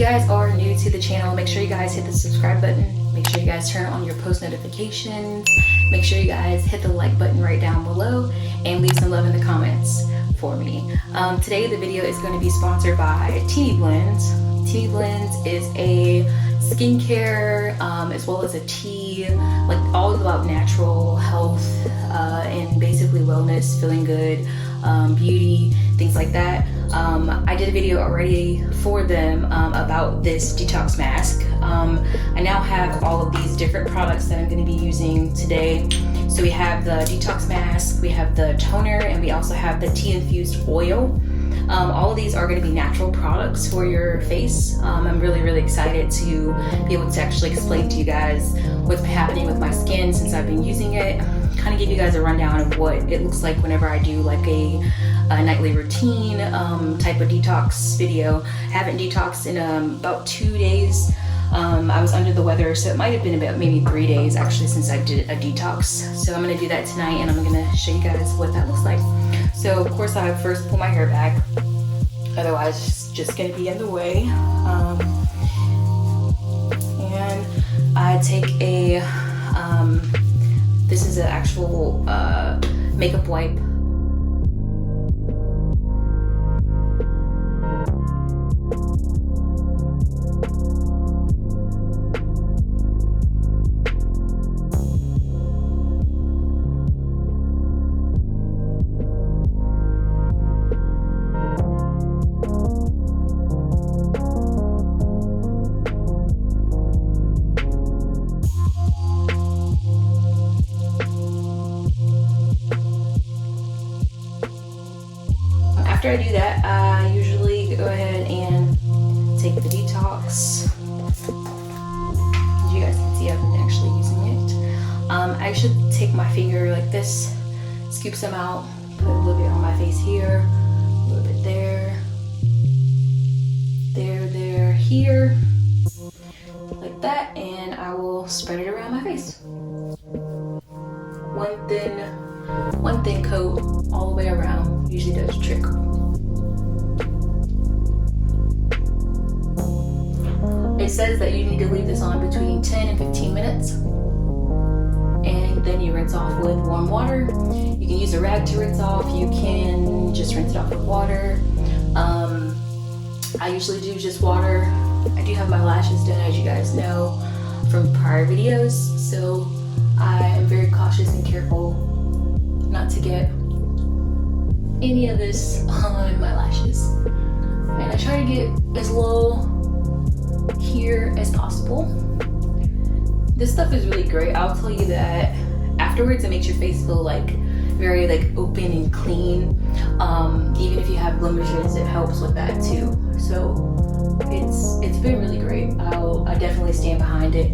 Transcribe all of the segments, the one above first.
you guys are new to the channel, make sure you guys hit the subscribe button. Make sure you guys turn on your post notifications. Make sure you guys hit the like button right down below and leave some love in the comments for me. Today the video is going to be sponsored by Teami Blends. Teami Blends is a skincare as well as a tea, like all about natural health and basically wellness, feeling good, beauty, things like that. I did a video already for them about this detox mask. I now have all of these different products that I'm going to be using today. So we have the detox mask, we have the toner, and we also have the tea infused oil. All of these are going to be natural products for your face. I'm really excited to be able to actually explain to you guys what's been happening with my skin since I've been using it. Kind of give you guys a rundown of what it looks like whenever I do like a nightly routine type of detox video. I haven't detoxed in about 2 days. I was under the weather, so it might have been about maybe 3 days actually since I did a detox. So I'm going to do that tonight, and I'm going to show you guys what that looks like. So of course I first pull my hair back, otherwise it's just going to be in the way. And I take a, this is an actual makeup wipe. After I do that, I usually go ahead and take the detox. As you guys can see, I've been actually using it. I should take my finger like this, scoop some out, put a little bit on my face here, a little bit there, there, here, like that, and I will spread it around my face. One thin coat all the way around usually does the trick. It says that you need to leave this on between 10 and 15 minutes, and then you rinse off with warm water. You can use a rag to rinse off, you can just rinse it off with water. I usually do just water. I do have my lashes done, as you guys know from prior videos, so I am very cautious and careful not to get any of this on my lashes. And I try to get as low here as possible. This stuff is really great. I'll tell you that afterwards it makes your face feel like very like open and clean. Even if you have blemishes, it helps with that too. So it's been really great. I definitely stand behind it.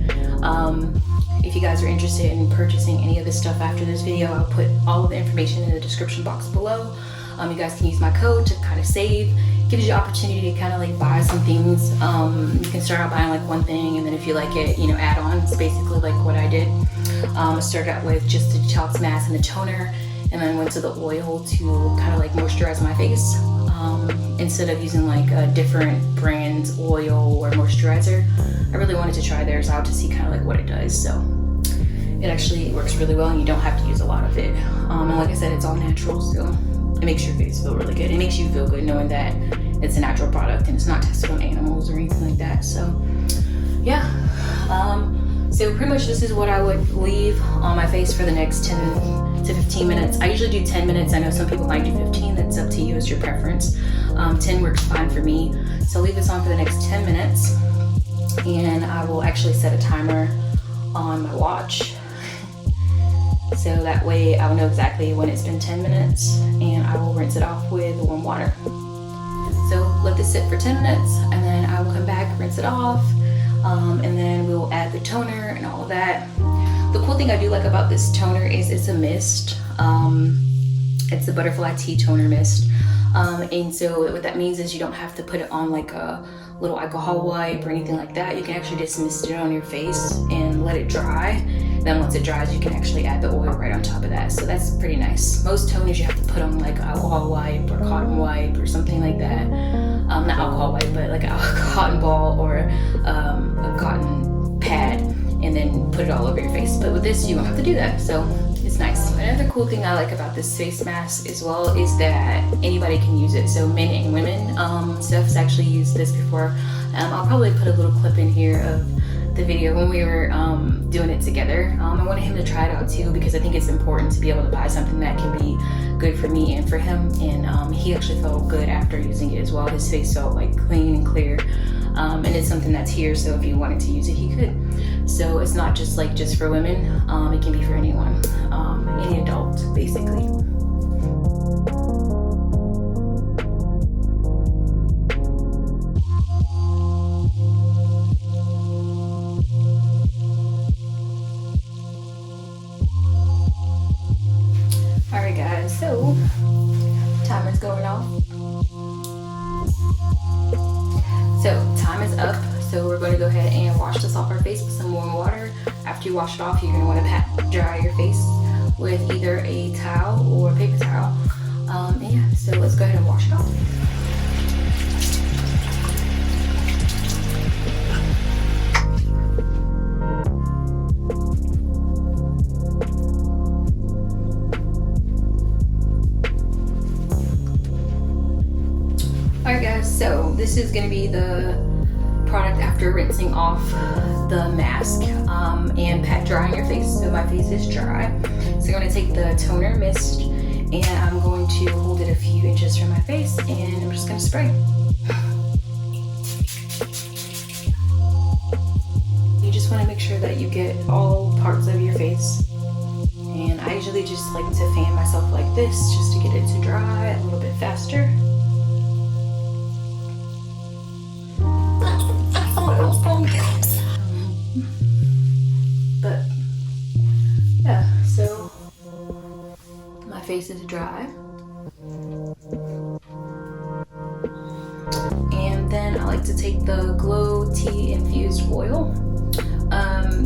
If you guys are interested in purchasing any of this stuff after this video, I'll put all of the information in the description box below. You guys can use my code to kind of save. Gives you the opportunity to kind of like buy some things. You can start out buying like one thing, and then if you like it, you know, add on. It's basically like what I did. I started out with just the detox mask and the toner, and then went to the oil to kind of like moisturize my face. Instead of using like a different brand's oil or moisturizer, I really wanted to try theirs out to see kind of like what it does. So it actually works really well, and you don't have to use a lot of it. And like I said, it's all natural, so it makes your face feel really good. It makes you feel good knowing that it's a natural product and it's not tested on animals or anything like that. So yeah, so pretty much this is what I would leave on my face for the next 10 to 15 minutes. I usually do 10 minutes. I know some people might do 15. That's up to you, it's your preference. 10 works fine for me. So leave this on for the next 10 minutes, and I will actually set a timer on my watch. So that way I will know exactly when it's been 10 minutes, and I will rinse it off with warm water. So let this sit for 10 minutes, and then I will come back, rinse it off, and then we'll add the toner and all of that. The cool thing I do like about this toner is it's a mist. It's the butterfly tea toner mist. And so what that means is you don't have to put it on like a little alcohol wipe or anything like that. You can actually just mist it on your face and let it dry. Then once it dries, you can actually add the oil right on top of that. So that's pretty nice. Most toners you have to put on like alcohol wipe or cotton wipe or something like that. not alcohol wipe, but like a cotton ball or a cotton pad, and then put it all over your face. But with this, you won't have to do that, so it's nice. Another cool thing I like about this face mask as well is that anybody can use it, so men and women. Steph's actually used this before. I'll probably put a little clip in here of the video when we were doing it together. I wanted him to try it out too, because I think it's important to be able to buy something that can be good for me and for him, and he actually felt good after using it as well. His face felt like clean and clear, and it's something that's here, so if he wanted to use it, he could. So it's not just for women, it can be for anyone, any adult basically. Alright guys, so timer's going off. So time is up. So we're going to go ahead and wash this off our face with some warm water. After you wash it off, you're going to want to pat dry your face with either a towel or a paper towel. And yeah, so let's go ahead and wash it off. Alright guys, so this is going to be the product after rinsing off the mask and pat drying your face. So my face is dry. So I'm going to take the toner mist and I'm going to hold it a few inches from my face and I'm just going to spray. You just want to make sure that you get all parts of your face. And I usually just like to fan myself like this just to get it to dry a little bit faster. But yeah, so my face is dry, and then I like to take the Glow Tea infused oil.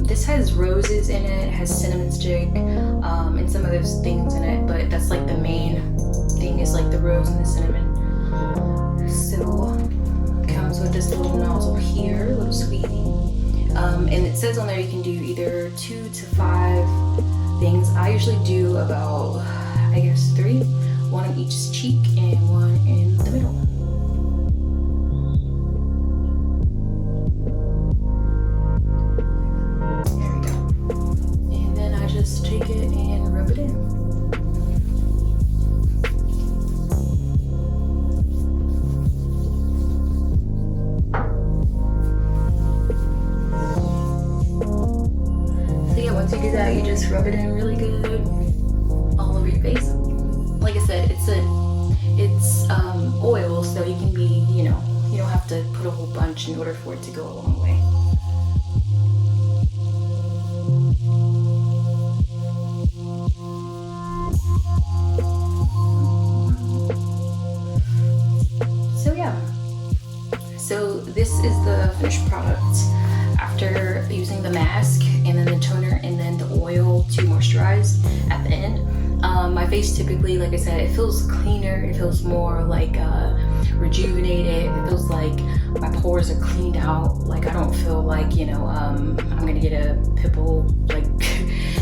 This has roses in it, has cinnamon stick, and some other things in it, but that's like the main thing is like the rose and the cinnamon. So comes with this little nozzle here, a little sweetie. And it says on there you can do either 2 to 5 things. I usually do about, I guess 3, 1 on each cheek and 1 in the middle. There we go. And then I just take it and rub it in. Once you do that, you just rub it in really good all over your face. Like I said, it's oil, so you can be, you don't have to put a whole bunch in order for it to go a long way. So yeah, so this is the finished product after using the mask and then the toner and then the oil to moisturize at the end. My face typically, like I said, it feels cleaner, it feels more like rejuvenated, it feels like my pores are cleaned out. Like I don't feel like, I'm gonna get a pimple. Like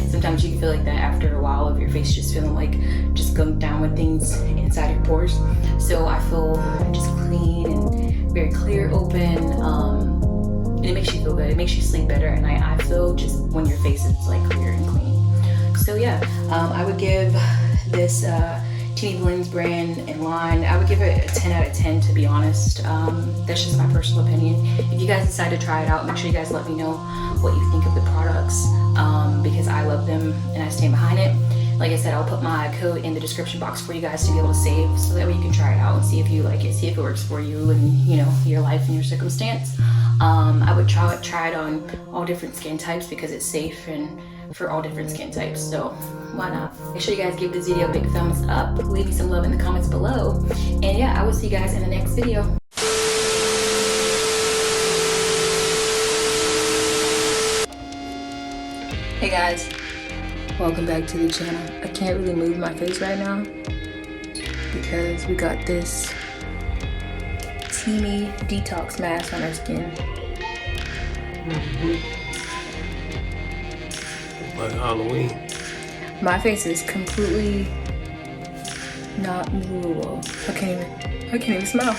sometimes you can feel like that after a while of your face just feeling like just going down with things inside your pores. So I feel just clean and very clear, open, and it makes you feel good. It makes you sleep better, and I feel just when your face is like clear and clean. So yeah, I would give this Teami Blends brand and line, I would give it a 10 out of 10 to be honest. That's just my personal opinion. If you guys decide to try it out, make sure you guys let me know what you think of the products, because I love them and I stand behind it. Like I said, I'll put my code in the description box for you guys to be able to save, so that way you can try it out and see if you like it, see if it works for you and your life and your circumstance. I would try it on all different skin types because it's safe and for all different skin types, so why not? Make sure you guys give this video a big thumbs up, leave me some love in the comments below, and yeah, I will see you guys in the next video. Hey guys, welcome back to the channel. I can't really move my face right now because we got this Teami Detox Mask on our skin. Like Halloween. My face is completely not movable. I can't even smile.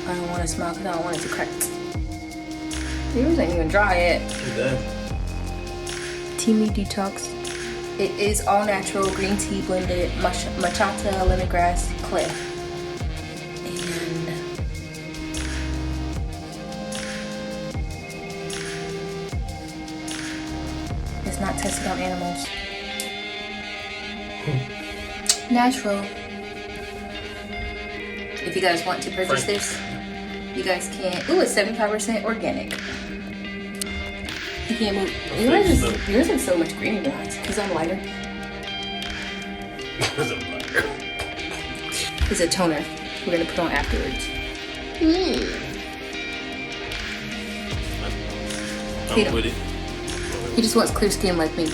I don't want to smile because I don't want it to crack. Yours ain't even dry yet. Okay. Teami Detox. It is all natural green tea blended matcha, lemongrass, clay. And it's not tested on animals. Natural. If you guys want to purchase this, you guys can. Ooh, it's 75% organic. You can't move. Yours is so much greener than mine because I'm lighter. It's a toner we're gonna put on afterwards. I'm with it. He just wants clear skin like me.